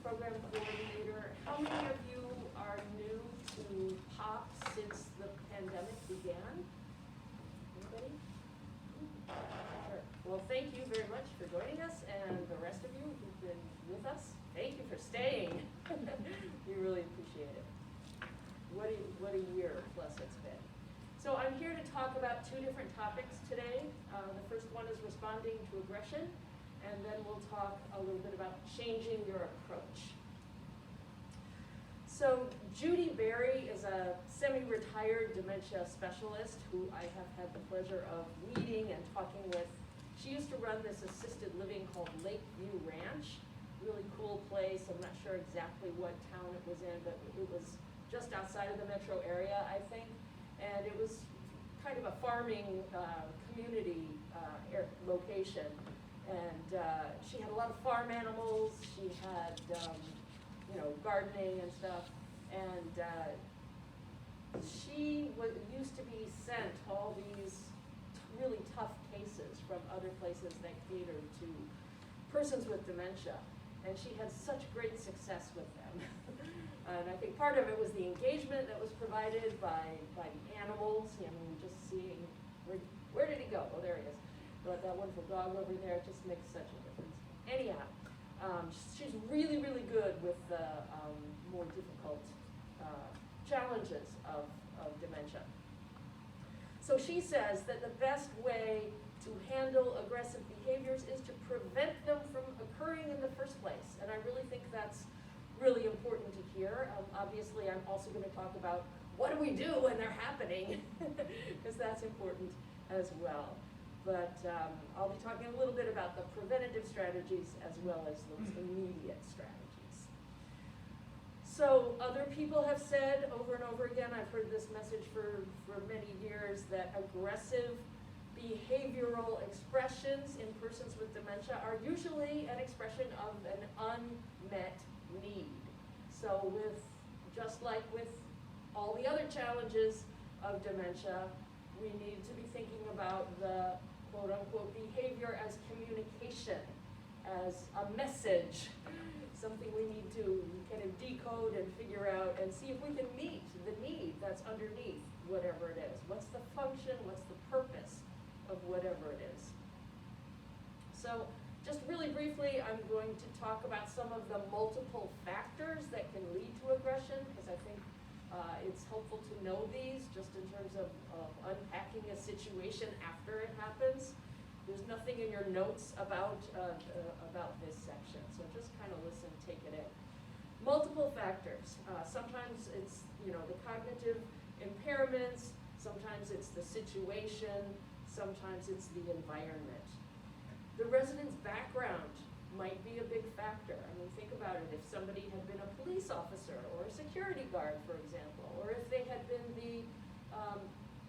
program coordinator. How many of you are new to POP since the pandemic began? Anybody? Sure. Well, thank you very much for joining us, and the rest of you who've been with us, thank you for staying. We really appreciate it. What a year plus it's been. So I'm here to talk about two different topics today. The first one is responding to aggression, and then we'll talk a little bit about changing your approach. So Judy Berry is a semi-retired dementia specialist who I have had the pleasure of meeting and talking with. She used to run this assisted living called Lakeview Ranch. Really cool place. I'm not sure exactly what town it was in, but it was just outside of the metro area, I think. And it was kind of a farming community location. And she had a lot of farm animals. She had, gardening and stuff. And she used to be sent all these really tough cases from other places that catered to persons with dementia. And she had such great success with them. And I think part of it was the engagement that was provided by the animals. Just seeing, where did he go? Oh, there he is. But that wonderful dog over there just makes such a difference. Anyhow, she's really, really good with the more difficult challenges of dementia. So she says that the best way to handle aggressive behaviors is to prevent them from occurring in the first place. And I really think that's really important to hear. Obviously, I'm also going to talk about what do we do when they're happening, because that's important as well. But I'll be talking a little bit about the preventative strategies as well as those immediate strategies. So other people have said over and over again, I've heard this message for many years, that aggressive behavioral expressions in persons with dementia are usually an expression of an unmet need. So just like with all the other challenges of dementia, we need to be thinking about the quote-unquote behavior as communication, as a message, something we need to kind of decode and figure out and see if we can meet the need that's underneath whatever it is. What's the function, what's the purpose of whatever it is. So just really briefly, I'm going to talk about some of the multiple factors that can lead to aggression, because I think it's helpful to know these just in terms of unpacking a situation after it happens. There's nothing in your notes about this section, so just kind of listen, take it in. Multiple factors. Sometimes it's the cognitive impairments, sometimes it's the situation, sometimes it's the environment. The resident's background might be a big factor. Think about it. If somebody had been a police officer or a security guard, for example, or if they had been the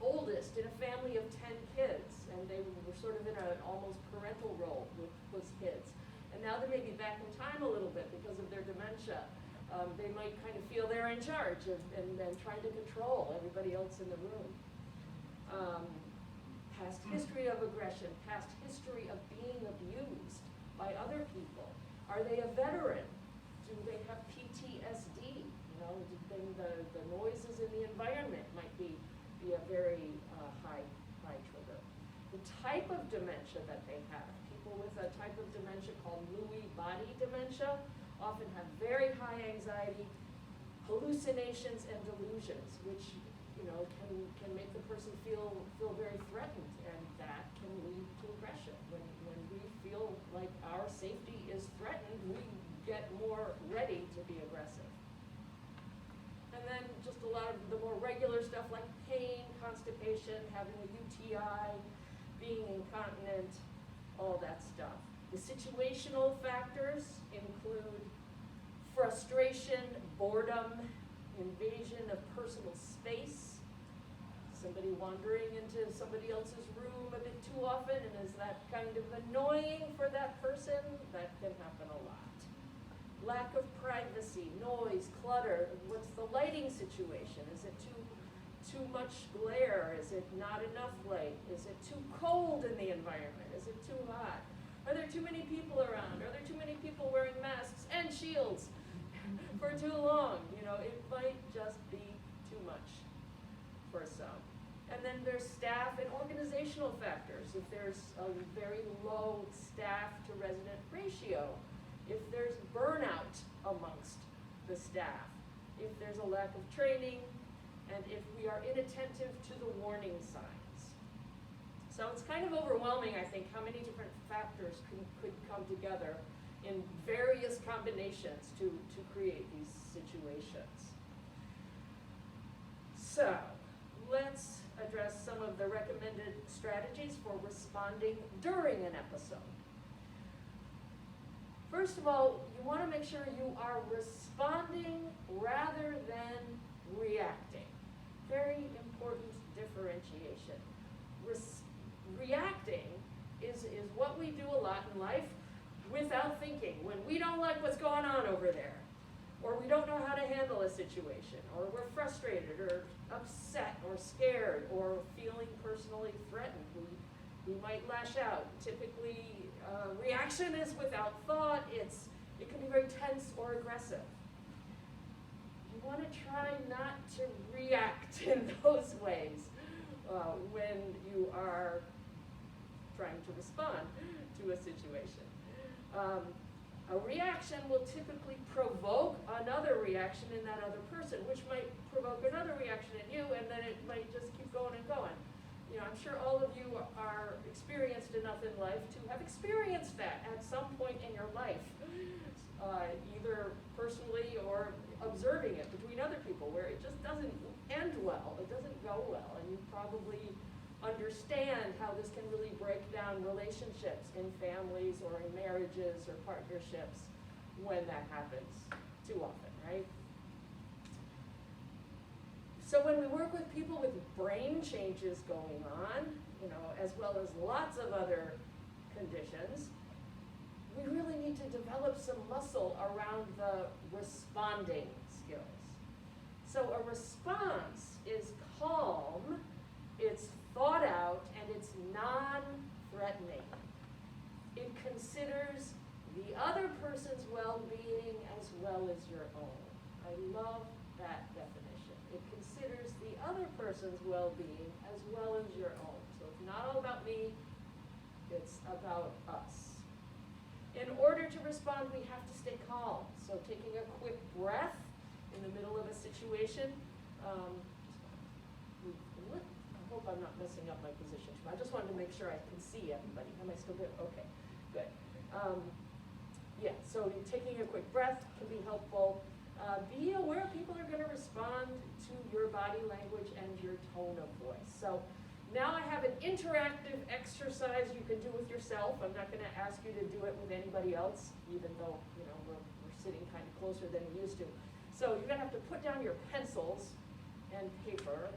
oldest in a family of 10 kids, and they were sort of in an almost parental role with those kids. And now they may be back in time a little bit because of their dementia. They might kind of feel they're in charge and trying to control everybody else in the room. Past history of aggression, past history of being abused by other people. Are they a veteran? Do they have PTSD? Then the noises in the environment might be a very high trigger. The type of dementia that they have. People with a type of dementia called Lewy body dementia often have very high anxiety, hallucinations, and delusions, which can make the person feel very threatened, and that can lead to aggression. When we feel like our safety is threatened, we get more ready to be aggressive. And then just a lot of the more regular stuff like pain, constipation, having a UTI, being incontinent, all that stuff. The situational factors include frustration, boredom, invasion of personal space, somebody wandering into somebody else's room a bit too often, and is that kind of annoying for that person? That can happen a lot. Lack of privacy, noise, clutter. What's the lighting situation? Is it too much glare? Is it not enough light? Is it too cold in the environment? Is it too hot? Are there too many people around? Are there too many people wearing masks and shields? for too long. You know, it might just be too much for some. And then there's staff and organizational factors. If there's a very low staff to resident ratio, if there's burnout amongst the staff, if there's a lack of training, and if we are inattentive to the warning signs. So it's kind of overwhelming, I think, how many different factors could come together in various combinations to create these situations. So let's address some of the recommended strategies for responding during an episode. First of all, you want to make sure you are responding rather than reacting. Very important differentiation. Reacting is what we do a lot in life without thinking. When we don't like what's going on over there, or we don't know how to handle a situation, or we're frustrated, or upset, or scared, or feeling personally threatened, we might lash out. Typically, reaction is without thought. It can be very tense or aggressive. You want to try not to react in those ways when you are trying to respond to a situation. A reaction will typically provoke another reaction in that other person, which might provoke another reaction in you, and then it might just keep going and going. You know, I'm sure all of you are experienced enough in life to have experienced that at some point in your life, either personally or observing it between other people, where it just doesn't end well, it doesn't go well, and you probably understand how this can really break down relationships in families or in marriages or partnerships when that happens too often, right? So when we work with people with brain changes going on, you know, as well as lots of other conditions, we really need to develop some muscle around the responding skills. So a response is calm, it's thought out, and it's non-threatening. It considers the other person's well-being as well as your own. I love that definition. It considers the other person's well-being as well as your own. So it's not all about me, it's about us. In order to respond, we have to stay calm. So taking a quick breath in the middle of a situation. I hope I'm not messing up my position. I just wanted to make sure I can see everybody. Am I still good? Okay, good. Yeah, so taking a quick breath can be helpful. Be aware people are going to respond to your body language and your tone of voice. So now I have an interactive exercise you can do with yourself. I'm not going to ask you to do it with anybody else, even though, you know, we're sitting kind of closer than we used to. So you're going to have to put down your pencils and paper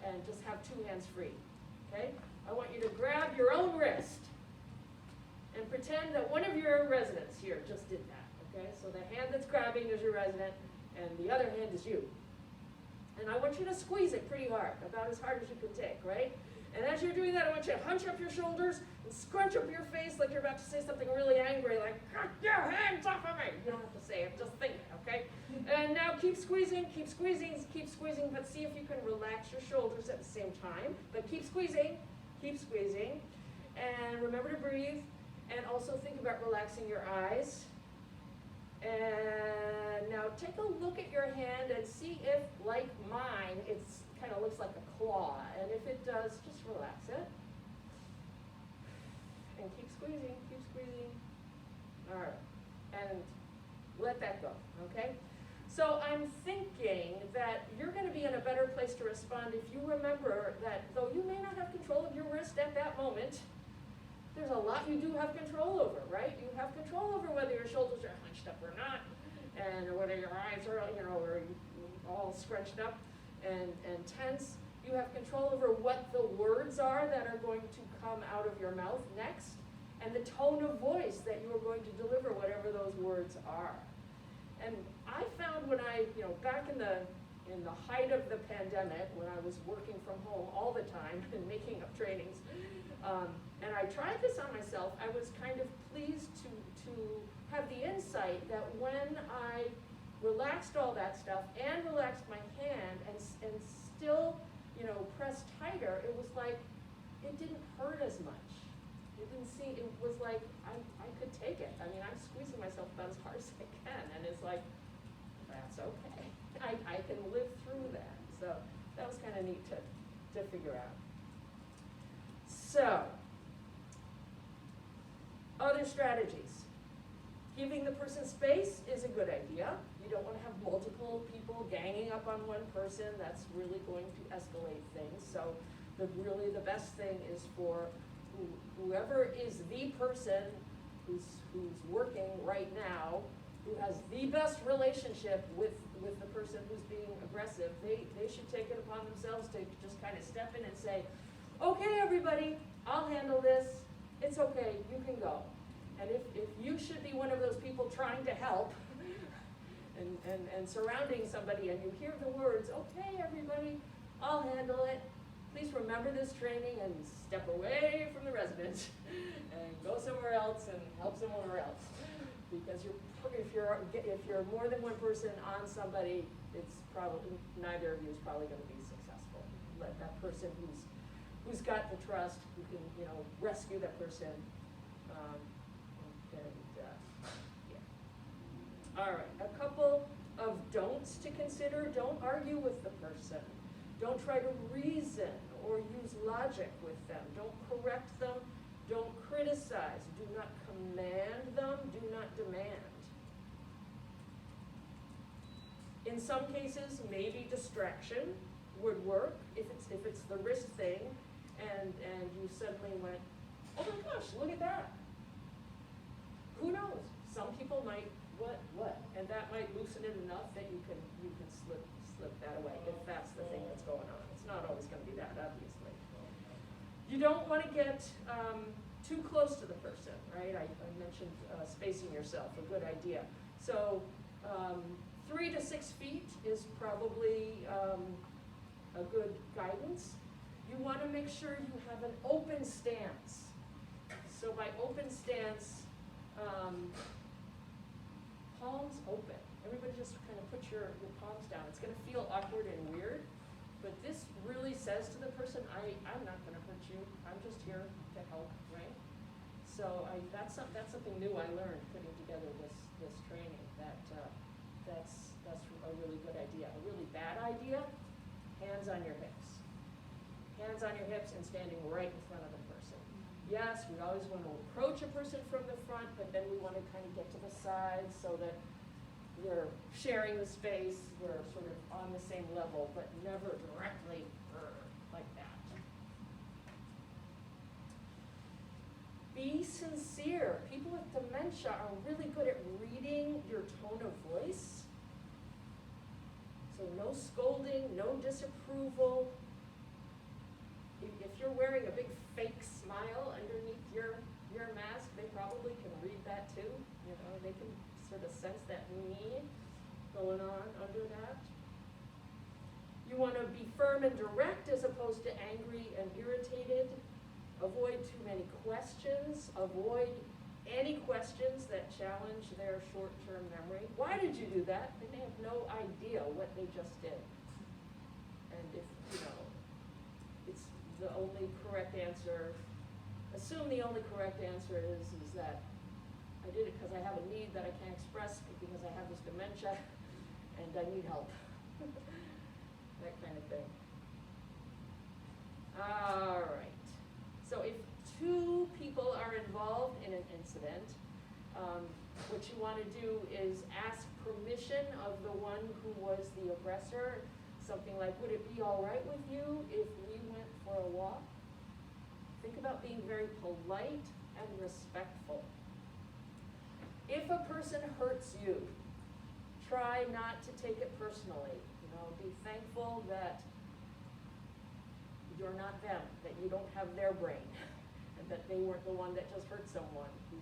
and just have two hands free, okay? I want you to grab your own wrist and pretend that one of your residents here just did that, okay? So the hand that's grabbing is your resident, and the other hand is you. And I want you to squeeze it pretty hard, about as hard as you can take, right? And as you're doing that, I want you to hunch up your shoulders and scrunch up your face like you're about to say something really angry, like, "Cut your hands off of me!" You don't have to say it, just think it, okay? And now keep squeezing, but see if you can relax your shoulders at the same time. But keep squeezing, and remember to breathe, and also think about relaxing your eyes. And now take a look at your hand and see if, like mine, it kind of looks like a claw. And if it does, just relax it. And keep squeezing. All right. And let that go, okay? So I'm thinking that you're going to be in a better place to respond if you remember that though you may not have control of your wrist at that moment, there's a lot you do have control over, right? You have control over whether your shoulders are hunched up or not, and whether your eyes are, you know, are all scrunched up and tense. You have control over what the words are that are going to come out of your mouth next, and the tone of voice that you are going to deliver whatever those words are. And I found when I, you know, back in the height of the pandemic, when I was working from home all the time and making up trainings, and I tried this on myself, I was kind of pleased to have the insight that when I relaxed all that stuff and relaxed my hand and still, you know, pressed tighter, it was like, it didn't hurt as much. It didn't seem, it was like, I could take it. I mean, I'm squeezing myself about as hard as I can, and it's like, that's okay. I can live through that. So that was kind of neat to figure out. So, other strategies. Giving the person space is a good idea. You don't want to have multiple people ganging up on one person. That's really going to escalate things. So really the best thing is for whoever is the person who's working right now, who has the best relationship with the person who's being aggressive, they should take it upon themselves to just kind of step in and say, okay, everybody, I'll handle this. It's okay, you can go. And if you should be one of those people trying to help and surrounding somebody and you hear the words, okay, everybody, I'll handle it, please remember this training and step away from the residence and go somewhere else and help somewhere else. Because if you're more than one person on somebody, it's probably, neither of you is probably going to be successful. Let that person who's got the trust, who can, you know, rescue that person. Yeah. All right, a couple of don'ts to consider. Don't argue with the person. Don't try to reason or use logic with them. Don't correct them. Don't criticize. Do not command them. Do not demand. In some cases, maybe distraction would work if it's the wrist thing, and you suddenly went, oh my gosh, look at that. Who knows? Some people might, what? And that might loosen it enough that you can slip that away if that's the thing that's going on. It's not always going to be that, obviously. You don't want to get too close to the person, right? I mentioned spacing yourself, a good idea. So 3 to 6 feet is probably a good guidance. You want to make sure you have an open stance. So by open stance, palms open. Everybody just kind of put your palms down. It's going to feel awkward and weird, but this really says to the person, I'm not going to hurt you. I'm just here to help, right? So that's something new I learned putting together this training. That's a really good idea. A really bad idea, hands on your hips. Hands on your hips and standing right in front of the person. Yes, we always want to approach a person from the front, but then we want to kind of get to the sides so that we're sharing the space, we're sort of on the same level, but never directly like that. Be sincere. People with dementia are really good at reading your tone of voice. So no scolding, no disapproval. If you're wearing a big fake smile underneath your mask, they probably can read that too. You know, they can sort of sense that need going on under that. You want to be firm and direct as opposed to angry and irritated. Avoid too many questions. Avoid any questions that challenge their short-term memory. Why did you do that? They have no idea what they just did. And if, you know, it's the only correct answer, assume the only correct answer is that I did it because I have a need that I can't express because I have this dementia and I need help. That kind of thing. All right. So if 2 people are involved in an incident, what you want to do is ask permission of the one who was the aggressor. Something like, would it be all right with you if we went for a walk? Think about being very polite and respectful. If a person hurts you, try not to take it personally. You know, be thankful that you're not them, that you don't have their brain, and that they weren't the one that just hurt someone who,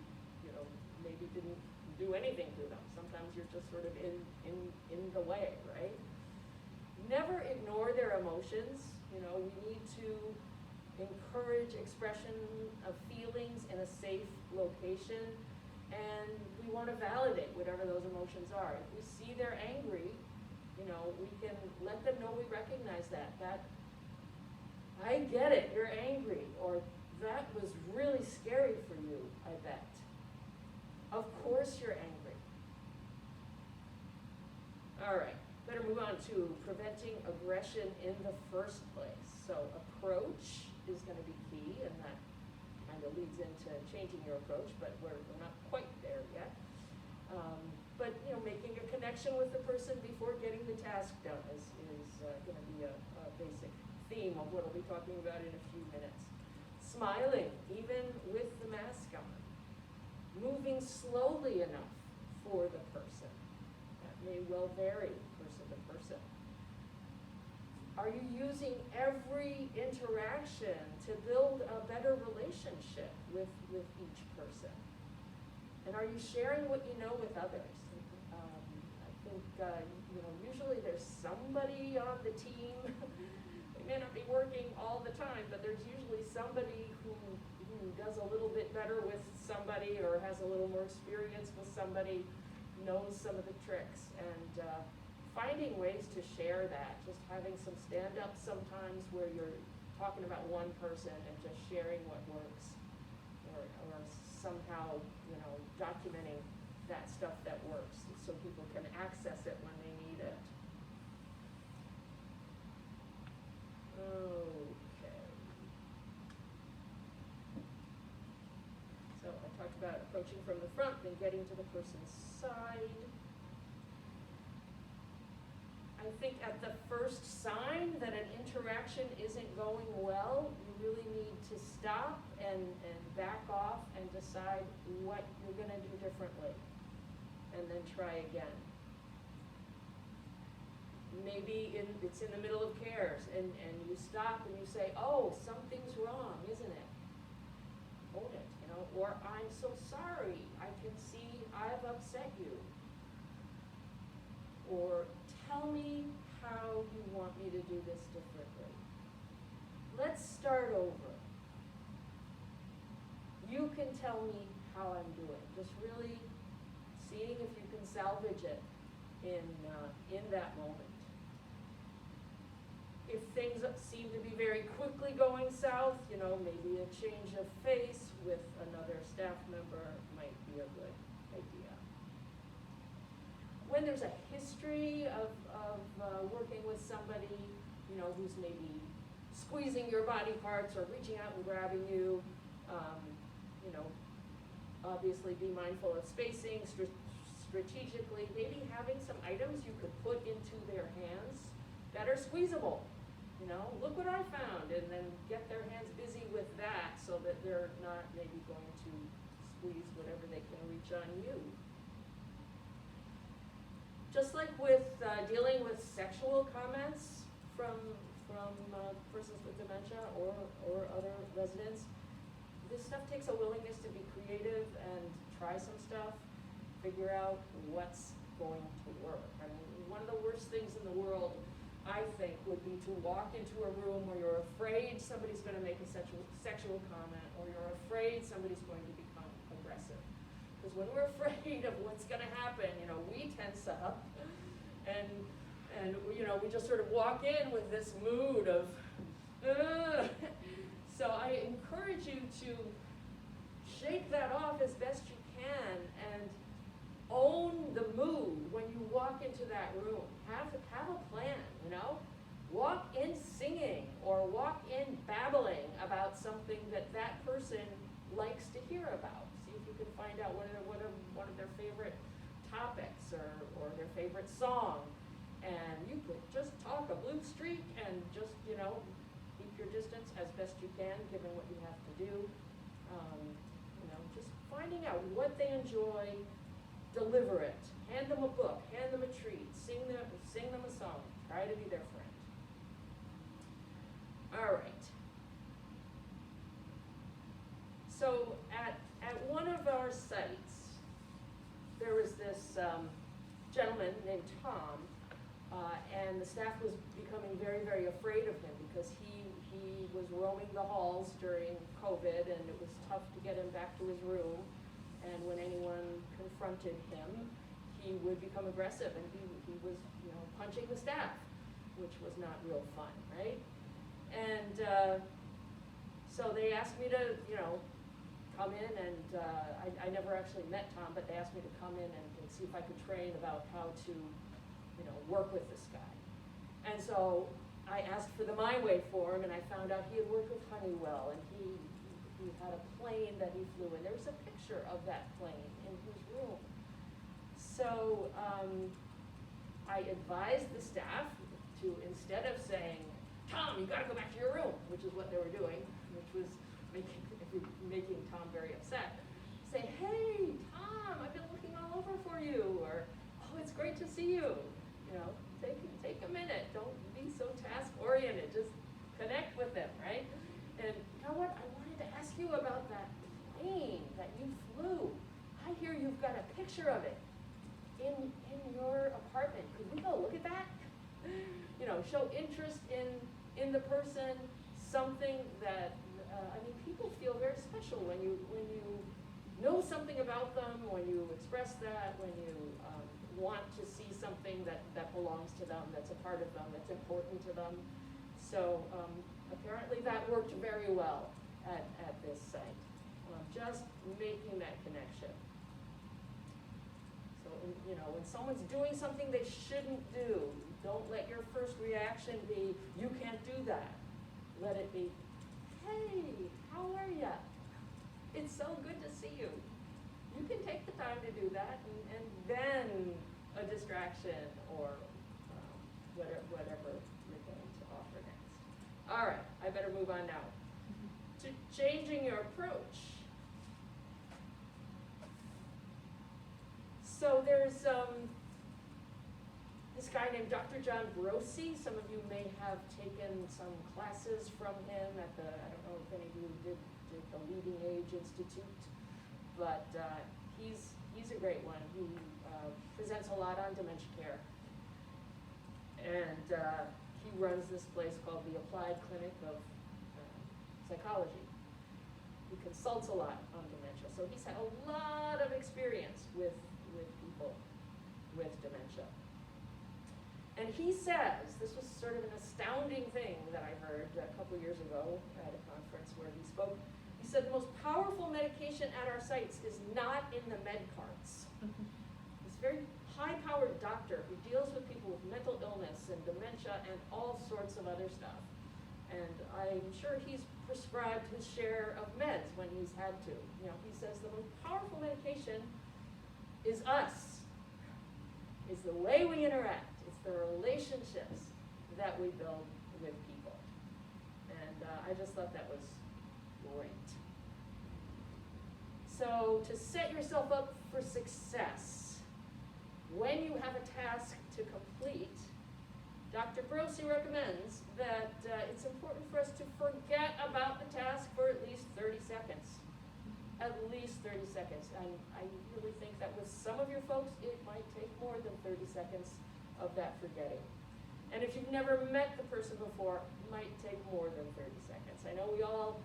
you know, maybe didn't do anything to them. Sometimes you're just sort of in the way, right? Never ignore their emotions. You know, we need to encourage expression of feelings in a safe location. and we want to validate whatever those emotions are. If we see they're angry, you know, we can let them know we recognize that I get it, you're angry, or that was really scary for you, I bet. Of course you're angry. All right, better move on to preventing aggression in the first place. So approach is going to be key, and that kind of leads into changing your approach, but we're not quite there yet. But you know, making a connection with the person before getting the task done is going to be a basic theme of what I'll be talking about in a few minutes. Smiling, even with the mask on. Moving slowly enough for the person. That may well vary person to person. Are you using every interaction to build a better relationship with each person? And are you sharing what you know with others? I think, you know, usually there's somebody on the team. They may not be working all the time, but there's usually somebody who does a little bit better with somebody or has a little more experience with somebody, knows some of the tricks, and finding ways to share that, just having some stand-ups sometimes where you're talking about one person and just sharing what works, or somehow, you know, documenting that stuff that works so people can access it when they need it. Okay. So I talked about approaching from the front, then getting to the person's side. I think at the first sign that an interaction isn't going well, you really need to stop and back off and decide what you're going to do differently, and then try again. Maybe it's in the middle of cares, and you stop and you say, oh, something's wrong, isn't it? Own it, you know, or I'm so sorry, I can see I've upset you. Or tell me how you want me to do this differently. Let's start over. You can tell me how I'm doing. Just really seeing if you can salvage it in that moment. If things seem to be very quickly going south, you know, maybe a change of face with another staff member might be a good idea. When there's a history of working with somebody, you know, who's maybe squeezing your body parts or reaching out and grabbing you, you know, obviously be mindful of spacing, strategically, maybe having some items you could put into their hands that are squeezable. You know, look what I found, and then get their hands busy with that so that they're not maybe going to squeeze whatever they can reach on you. Just like with dealing with sexual comments from persons with dementia or other residents, this stuff takes a willingness to be creative and try some stuff, figure out what's going to work. I mean, one of the worst things in the world, I think, would be to walk into a room where you're afraid somebody's going to make a sexual comment, or you're afraid somebody's going to become aggressive. Because when we're afraid of what's going to happen, you know, we tense up, and you know, we just sort of walk in with this mood of, ugh. So I encourage you to shake that off as best you can and own the mood when you walk into that room. Have a plan, you know? Walk in singing or walk in babbling about something that person likes to hear about. See if you can find out one of their favorite topics or their favorite song. And you could just talk a blue streak and just, you know, keep your distance as best you can given what you have to do. You know, just finding out what they enjoy, deliver it. Hand them a book, hand them a treat, sing them a song. Try to be their friend. All right. So at one of our sites, there was this gentleman named Tom, and the staff was becoming very, very afraid of him because he was roaming the halls during COVID, and it was tough to get him back to his room. And when anyone confronted him, he would become aggressive, and he was, punching the staff, which was not real fun, right? And so they asked me to, come in, and I never actually met Tom, but they asked me to come in and see if I could train about how to, work with this guy. And so I asked for the My Way form, and I found out he had worked with Honeywell, and he had a plane that he flew in. There was a picture of that plane in his room. So I advised the staff to, instead of saying, Tom, you gotta go back to your room, which is what they were doing, which was making Tom very upset, say, hey, Tom, I've been looking all over for you, or, oh, it's great to see you. Take a minute. Don't be so task-oriented. Just connect with them, right? And you know what? I wanted to ask you about that plane that you flew. I hear you've got a picture of it in your apartment. Could we go look at that? Show interest in the person, something that, people feel very special when you know something about them, when you express that, when you want to see something that belongs to them, that's a part of them, that's important to them. So apparently that worked very well at this site, just making that connection. So, when someone's doing something they shouldn't do, don't let your first reaction be, you can't do that. Let it be, hey, how are ya? It's so good to see you. You can take the time to do that, and then a distraction or whatever you're going to offer next. All right, I better move on now to changing your approach. So there's this guy named Dr. John Marysue. Some of you may have taken some classes from him at the, I don't know if any of you did the Leading Age Institute, but he's a great one. He presents a lot on dementia care, and he runs this place called the Applied Clinic of Psychology. He consults a lot on dementia, so he's had a lot of experience with people with dementia. And he says, this was sort of an astounding thing that I heard a couple years ago at a conference where he spoke. He said the most powerful medication at our sites is not in the med carts. This very high-powered doctor who deals with people with mental illness and dementia and all sorts of other stuff. And I'm sure he's prescribed his share of meds when he's had to. He says the most powerful medication is us. It's the way we interact. It's the relationships that we build with people. And I just thought that was great. So to set yourself up for success, when you have a task to complete, Dr. Marysue recommends that it's important for us to forget about the task for at least 30 seconds. At least 30 seconds. And I really think that with some of your folks, it might take more than 30 seconds of that forgetting. And if you've never met the person before, it might take more than 30 seconds. I know we all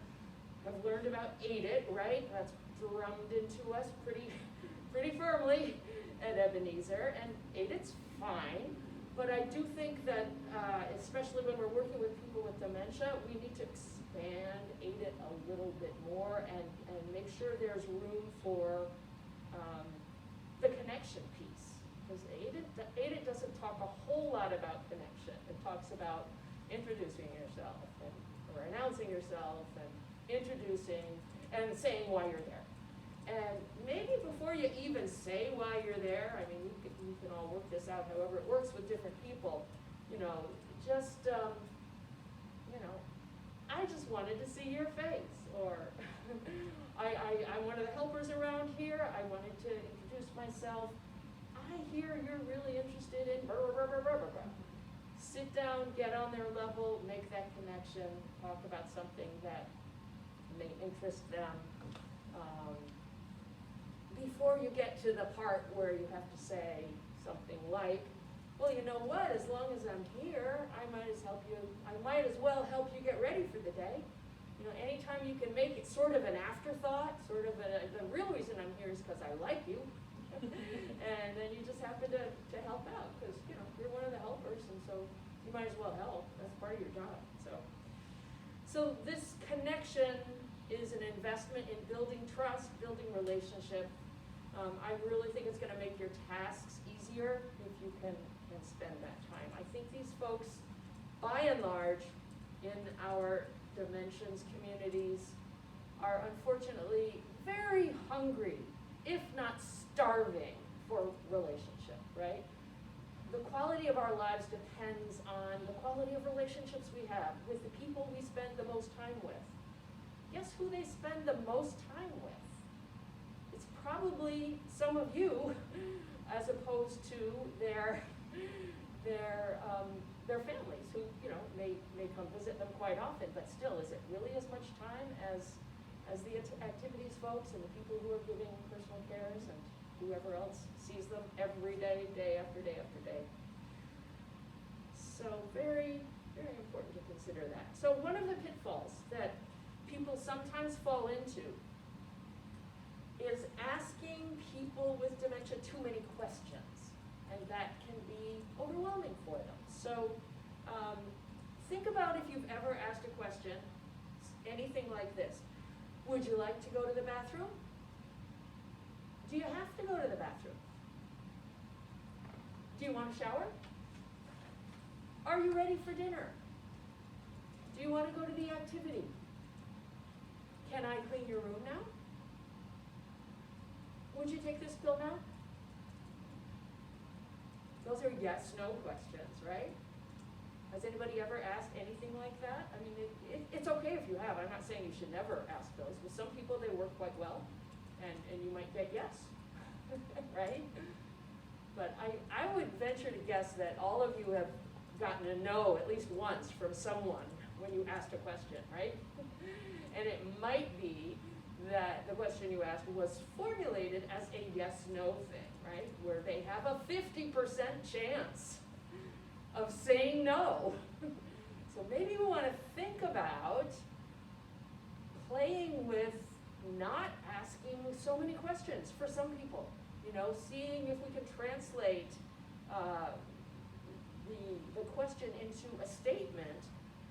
have learned about AID-IT, right? That's drummed into us pretty firmly at Ebenezer, and AID-IT's fine. But I do think that, especially when we're working with people with dementia, we need to expand AID-IT a little bit more and make sure there's room for the connection piece. Because AID-IT doesn't talk a whole lot about connection. It talks about introducing yourself or announcing yourself and introducing and saying why you're there. And maybe before you even say why you're there, I mean, you can all work this out however it works with different people, just, I just wanted to see your face, or I'm one of the helpers around here, I wanted to introduce myself. I hear you're really interested in blah, blah, blah, blah, blah, blah. Sit down, get on their level, make that connection, talk about something that may interest them. Before you get to the part where you have to say something like, well, you know what, as long as I'm here, I might as well help you get ready for the day. Anytime you can make it sort of an afterthought, the real reason I'm here is because I like you. And then you just happen to help out because, you're one of the helpers, and so you might as well help. That's part of your job. So this connection is an investment in building trust, building relationship. I really think it's going to make your tasks easier if you can spend that time. I think these folks, by and large, in our Dimensions communities are unfortunately very hungry, if not starving, for relationship, right? The quality of our lives depends on the quality of relationships we have with the people we spend the most time with. Guess who they spend the most time with? It's probably some of you, as opposed to their families who, may come visit them quite often, but still, is it really as much time as the activities folks and the people who are giving personal cares and whoever else sees them every day, day after day after day? So very, very important to consider that. So one of the pitfalls that people sometimes fall into is asking people with dementia too many questions, and that can be overwhelming for them. So think about if you've ever asked a question, anything like this. Would you like to go to the bathroom? Do you have to go to the bathroom? Do you want a shower? Are you ready for dinner? Do you want to go to the activity? Can I clean your room now? Would you take this pill now? Those are yes/no questions, right? Has anybody ever asked anything like that? I mean, it's okay if you have. I'm not saying you should never ask those. With some people, they work quite well, and you might get yes, right? But I would venture to guess that all of you have gotten a no at least once from someone when you asked a question, right? And it might be that the question you asked was formulated as a yes/no thing, right? Where they have a 50% chance of saying no. So maybe we want to think about playing with not asking so many questions for some people. Seeing if we can translate the question into a statement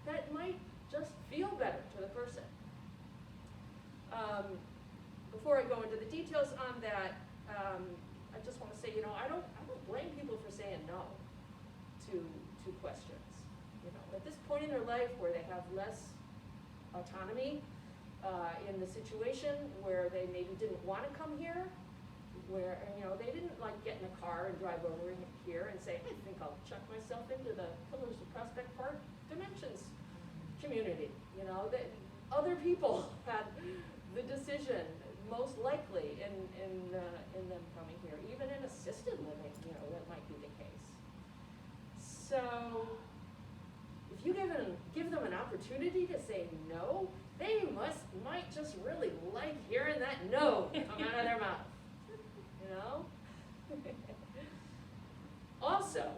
that might just feel better to the person. Before I go into the details on that, I just want to say, I don't blame people for saying no to questions. At this point in their life where they have less autonomy in the situation, where they maybe didn't want to come here, where they didn't get in a car and drive over here and say, I think I'll chuck myself into the Pillars of Prospect Park Dimensions community. That other people had the decision most likely in them coming here, even in assisted living. That might be the case. So if you give them an opportunity to say no, they might just really like hearing that no come out of their mouth. Also,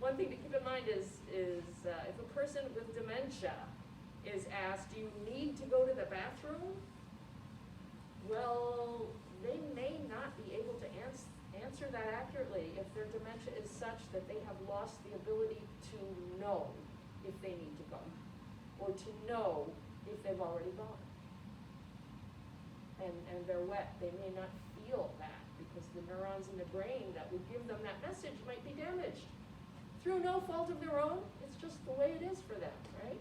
one thing to keep in mind is if a person with dementia is asked, do you need to go to the bathroom? Well, they may not be able to answer that accurately if their dementia is such that they have lost the ability to know if they need to go, or to know if they've already gone. And they're wet. They may not feel that because the neurons in the brain that would give them that message might be damaged. Through no fault of their own, it's just the way it is for them, right?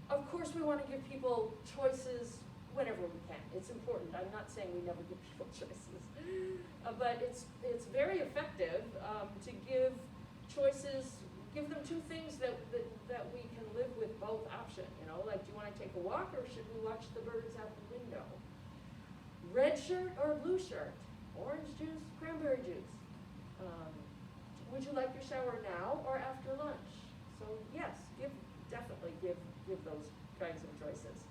Of course, we want to give people choices whenever we can. It's important. I'm not saying we never give people choices. But it's very effective to give choices, give them two things that we can live with both option. Like, do you want to take a walk or should we watch the birds out the window? Red shirt or blue shirt? Orange juice, cranberry juice? Would you like your shower now or after lunch? So yes, definitely give those kinds of choices.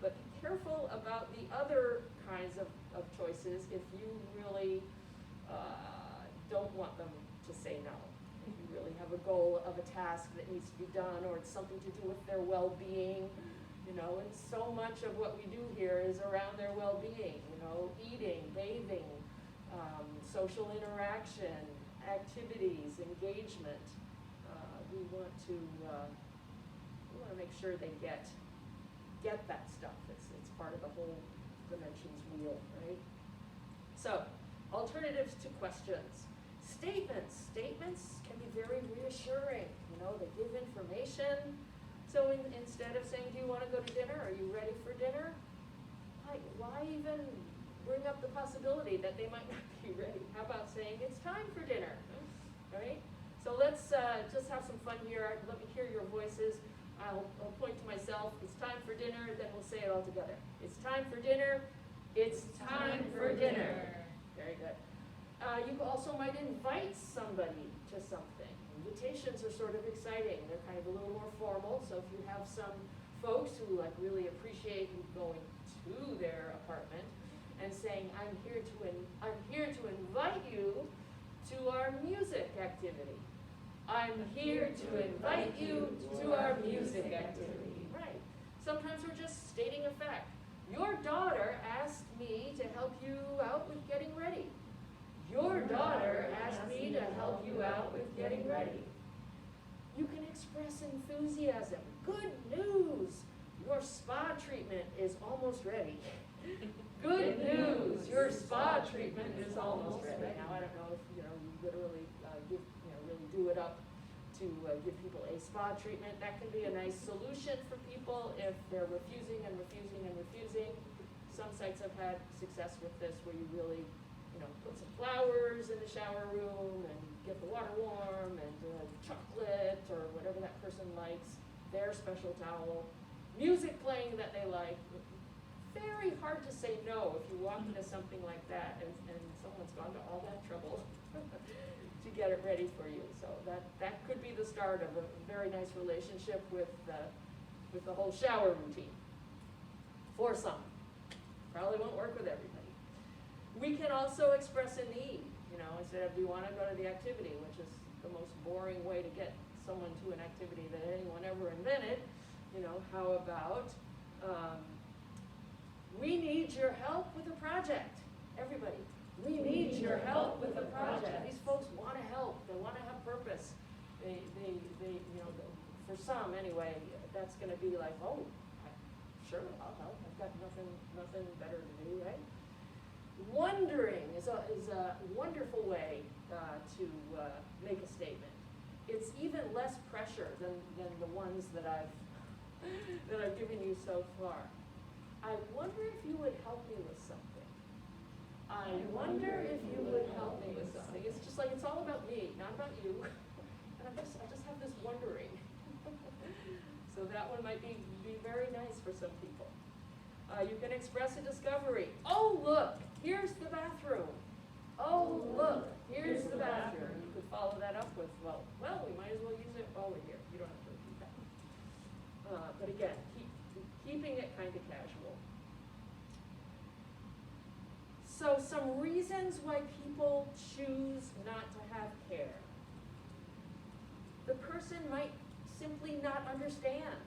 But be careful about the other kinds of choices if you really don't want them to say no. If you really have a goal of a task that needs to be done, or it's something to do with their well-being, you know, and so much of what we do here is around their well-being, you know, eating, bathing, social interaction, activities, engagement. We want to make sure they get that stuff. It's part of the whole dimensions wheel, right? So, alternatives to questions. Statements. Statements can be very reassuring. You know, they give information. So instead of saying, do you want to go to dinner? Are you ready for dinner? Why even bring up the possibility that they might not be ready? How about saying, it's time for dinner, right? So let's just have some fun here. Let me hear your voices. I'll point to myself. It's time for dinner. Then we'll say it all together. It's time for dinner. It's time for dinner. Very good. You also might invite somebody to something. Invitations are sort of exciting. They're kind of a little more formal. So if you have some folks who like really appreciate you going to their apartment and saying, I'm here to invite you to our music activity. I'm here to invite you to our music activity. Right. Sometimes we're just stating a fact. Your daughter asked me to help you out with getting ready. Your daughter asked me to help you out with getting ready. You can express enthusiasm. Good news! Your spa treatment is almost ready. Good news! Your spa treatment is almost ready. Now, I don't know if you literally really do it up to give people a spa treatment. That can be a nice solution for people if they're refusing and refusing and refusing. Some sites have had success with this, where you really, put some flowers in the shower room and get the water warm and chocolate or whatever that person likes, their special towel, music playing that they like. Very hard to say no if you walk into something like that and someone's gone to all that trouble to get it ready for you. So that could be the start of a very nice relationship with the whole shower routine. For some. Probably won't work with everybody. We can also express a need, instead of do you want to go to the activity, which is the most boring way to get someone to an activity that anyone ever invented. How about we need your help with a project. Everybody, we need your help with a project. These folks want to help. They want to have purpose. They for some anyway, that's going to be like, oh, sure, I'll help. I've got nothing better to do, right? Wondering is a wonderful way to make a statement. It's even less pressure than the ones that I've given you so far. I wonder if you would help me with something. I wonder if you would help me with something. It's just like, it's all about me, not about you. And I just have this wondering. So that one might be very nice for some people. You can express a discovery. Oh, look, here's the bathroom. Oh, look, here's the bathroom. You could follow that up with, well, we might as well use it while we're here. You don't have to repeat that. But again, keeping it kind of casual. So some reasons why people choose not to have care. The person might simply not understand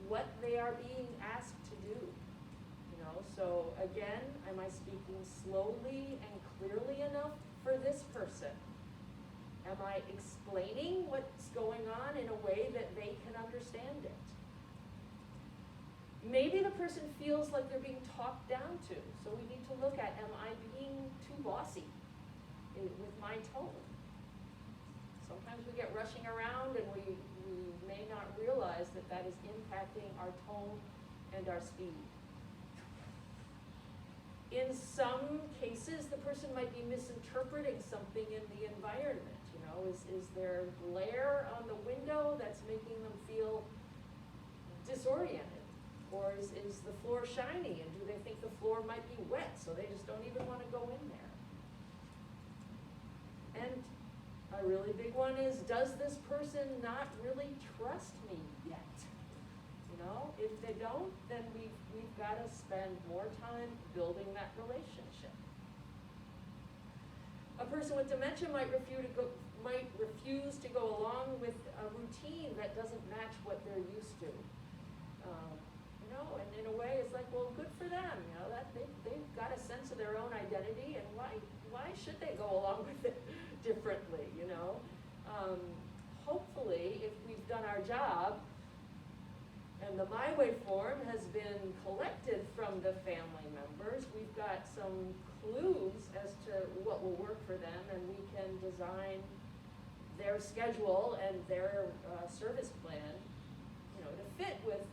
what they are being asked to do. So again, am I speaking slowly and clearly enough for this person? Am I explaining what's going on in a way that they can understand it? Maybe the person feels like they're being talked down to, so we need to look at, am I being too bossy with my tone? Sometimes we get rushing around and we may not realize that is impacting our tone and our speed. In some cases, the person might be misinterpreting something in the environment. Is there glare on the window that's making them feel disoriented? Or is the floor shiny, and do they think the floor might be wet, so they just don't even want to go in there? And a really big one is, does this person not really trust me yet? If they don't, then we've got to spend more time building that relationship. A person with dementia might refuse might refuse to go along with a routine that doesn't match what they're used to. And in a way, it's like, well, good for them, that they've got a sense of their own identity, and why should they go along with it differently, Hopefully, if we've done our job, and the My Way form has been collected from the family members, we've got some clues as to what will work for them, and we can design their schedule and their service plan, to fit with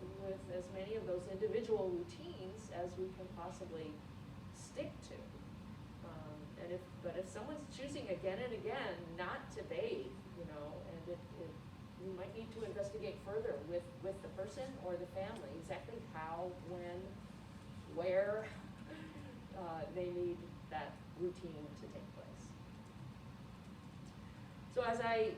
as many of those individual routines as we can possibly stick to. But if someone's choosing again and again not to bathe, and we might need to investigate further with the person or the family exactly how, when, where they need that routine to take place. So as I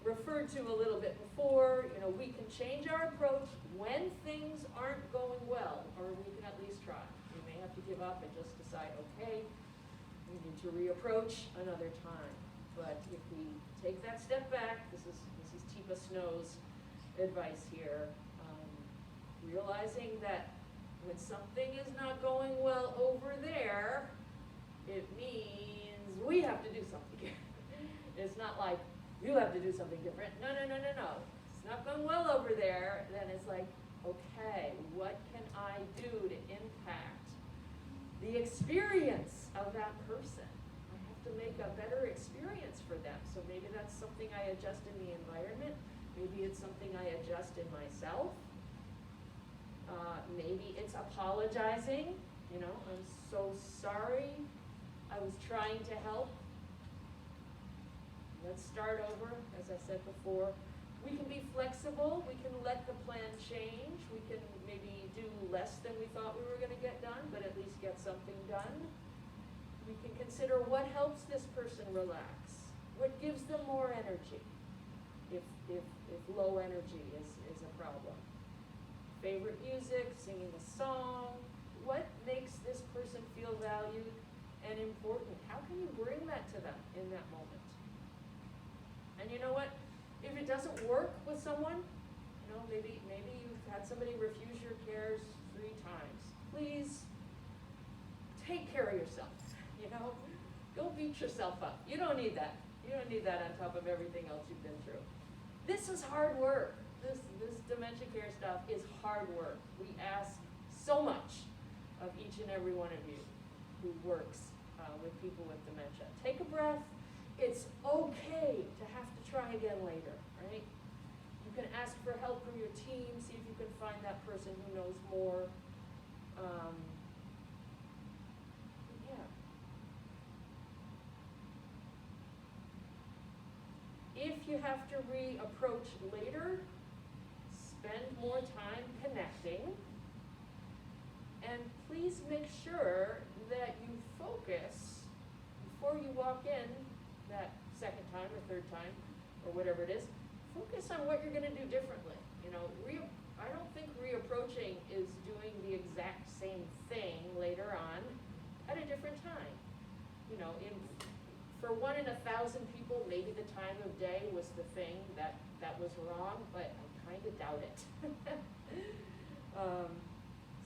referred to a little bit before, we can change our approach when things aren't going well, or we can at least try. We may have to give up and just decide, okay, we need to reapproach another time. But if we take that step back, this is Teepa Snow's advice here, realizing that when something is not going well over there, it means we have to do something. It's not like you have to do something different. No. It's not going well over there. Then it's like, okay, what can I do to impact the experience of that person? I have to make a better experience for them. So maybe that's something I adjust in the environment. Maybe it's something I adjust in myself. Maybe it's apologizing. I'm so sorry. I was trying to help. Let's start over, as I said before. We can be flexible. We can let the plan change. We can maybe do less than we thought we were going to get done, but at least get something done. We can consider what helps this person relax, what gives them more energy, if low energy is a problem. Favorite music, singing a song, what makes this person feel valued and important? How can you bring that to them in that moment? And you know what? If it doesn't work with someone, maybe you've had somebody refuse your cares 3 times. Please take care of yourself. Don't beat yourself up. You don't need that. You don't need that on top of everything else you've been through. This is hard work. This dementia care stuff is hard work. We ask so much of each and every one of you who works with people with dementia. Take a breath. It's okay to have to try again later, right? You can ask for help from your team, see if you can find that person who knows more. If you have to reapproach later, spend more time connecting, and please make sure that you focus before you walk in that second time or third time, or whatever it is. Focus on what you're going to do differently. I don't think reapproaching is doing the exact same thing later on at a different time. For 1 in 1,000 people, maybe the time of day was the thing that was wrong, but I kind of doubt it.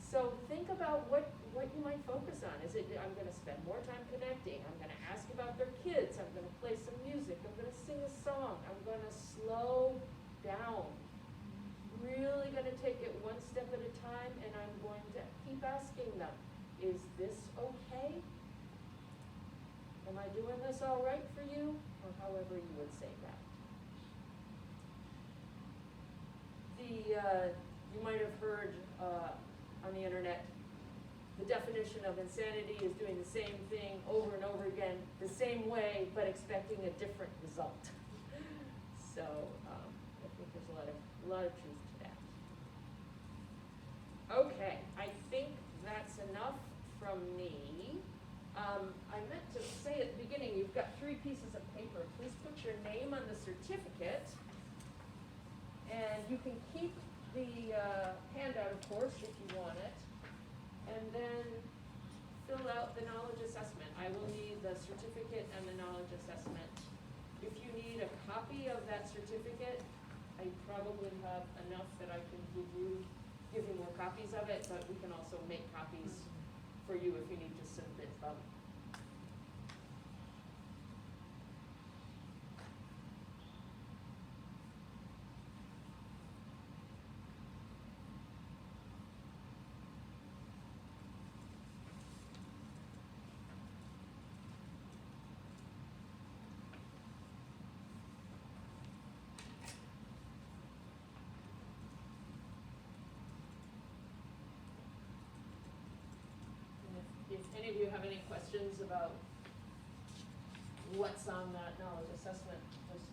So think about what you might focus on. Is it, I'm going to spend more time connecting, I'm going to ask about their kids, I'm going to play some music, I'm going to sing a song, I'm going to slow down. Really going to take it one step at a time, and I'm going to keep asking them, is this okay? Am I doing this all right for you? Or however you would say that. You might have heard on the internet, the definition of insanity is doing the same thing over and over again, the same way, but expecting a different result. So I think there's a lot of truth to that. Okay, I think that's enough from me. I meant to say at the beginning, you've got 3 pieces of paper. Please put your name on the certificate. And you can keep the handout, of course, if you want it. And then fill out the knowledge assessment. I will need the certificate and the knowledge assessment. If you need a copy of that certificate. I probably have enough that I can give you more copies of it, but we can also make copies for you if you need to submit them. If any of you have any questions about what's on that knowledge assessment, just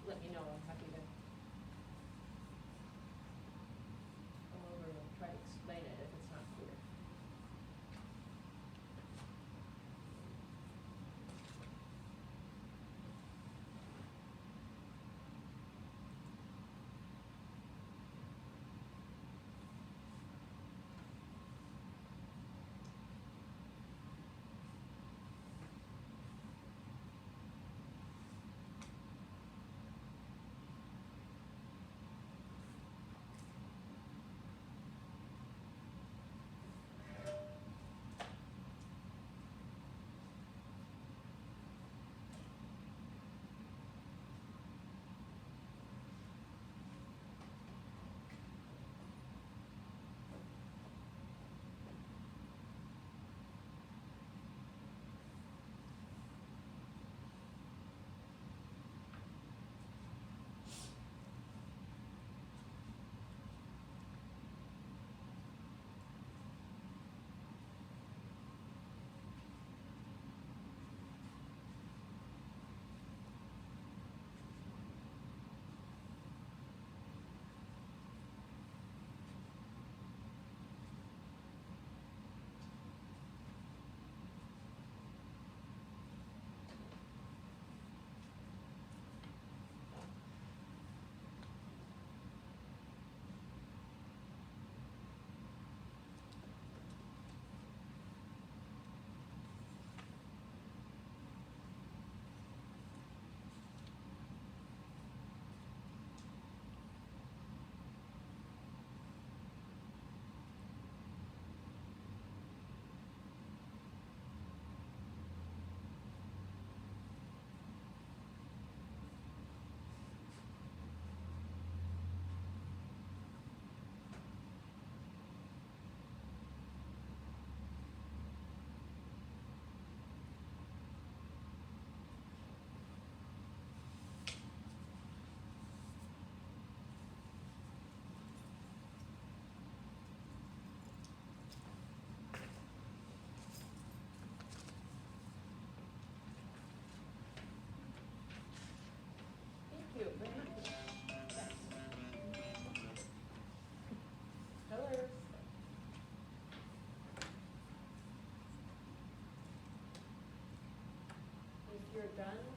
let me know. I'm happy to come over and try to explain it if it's not clear. Thank you very much. Hello. If you're done